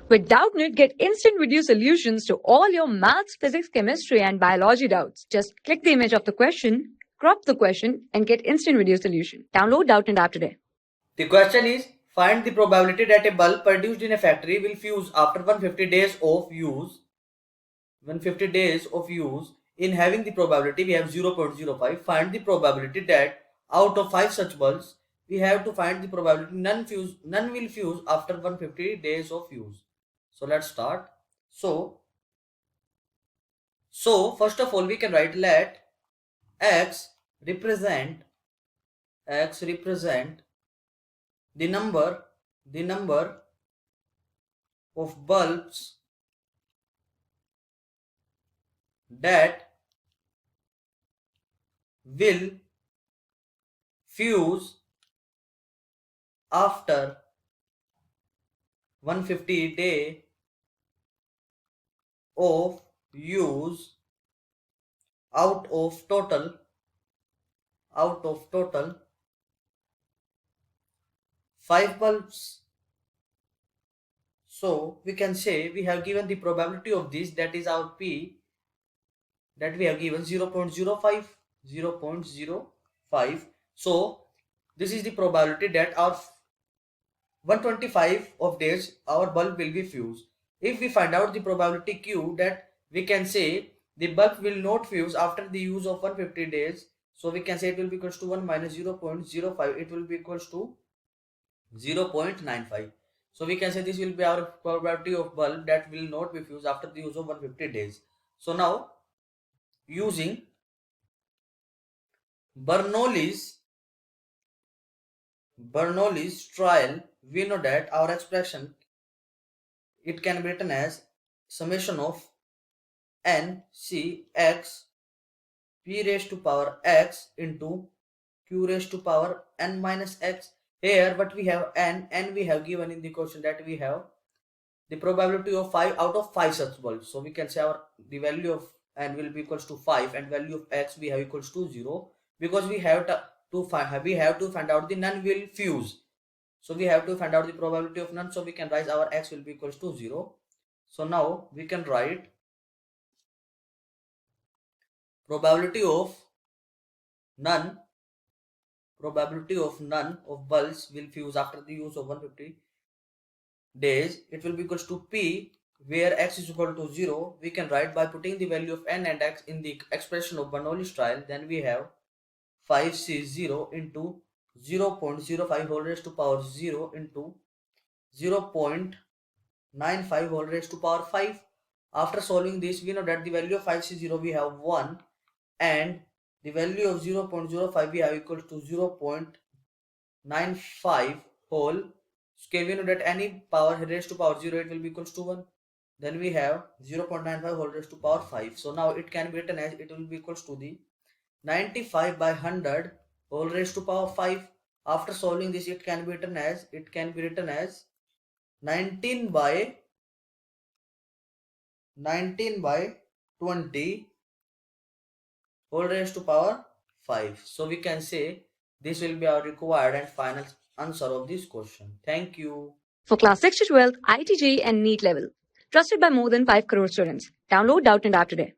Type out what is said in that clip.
With Doubtnut, get instant video solutions to all your maths, physics, chemistry, and biology doubts. Just click the image of the question, crop the question, and get instant video solution. Download Doubtnut app today. The question is, find the probability that a bulb produced in a factory will fuse after 150 days of use. 150 days of use. In having the probability, we have 0.05. Find the probability that out of 5 such bulbs, we have to find the probability none will fuse after 150 days of use. So let's start. So first of all, we can write let x represent the number of bulbs that will fuse after 150 day of use out of total 5 bulbs. So we can say we have given the probability of this, that is our P, that we have given 0.05. So this is the probability that our 125 of days our bulb will be fused. If we find out the probability Q, that we can say the bulb will not fuse after the use of 150 days. So we can say it will be equals to 1 minus 0.05. It will be equals to 0.95. So we can say this will be our probability of bulb that will not be fused after the use of 150 days. So now, using Bernoulli's trial, we know that our expression, it can be written as summation of n c x p raised to power x into q raised to power n minus x. Here what we have n we have given in the question that we have the probability of 5 out of 5 such bulbs. So we can say the value of n will be equals to 5 and value of x we have equals to 0, because we have to find out the none will fuse. So we have to find out the probability of none. So we can write our x will be equals to 0. So now we can write probability of none of bulbs will fuse after the use of 150 days. It will be equals to P, where x is equal to 0. We can write by putting the value of n and x in the expression of Bernoulli's trial. Then we have 5c0 into 0.05 whole raised to power 0 into 0.95 whole raised to power 5. After solving this, we know that the value of 5c0 we have 1 and the value of 0.05 we have equals to 0.95 whole. So we know that any power raised to power 0, it will be equals to 1. Then we have 0.95 whole raised to power 5. So now it can be written as it will be equals to the 95 by 100 whole raised to power 5. After solving this, it can be written as 19 by 20 whole raised to power 5. So we can say this will be our required and final answer of this question. Thank you. For class 6 to 12, IIT JEE and NEET level. Trusted by more than 5 crore students. Download Doubtnut app today.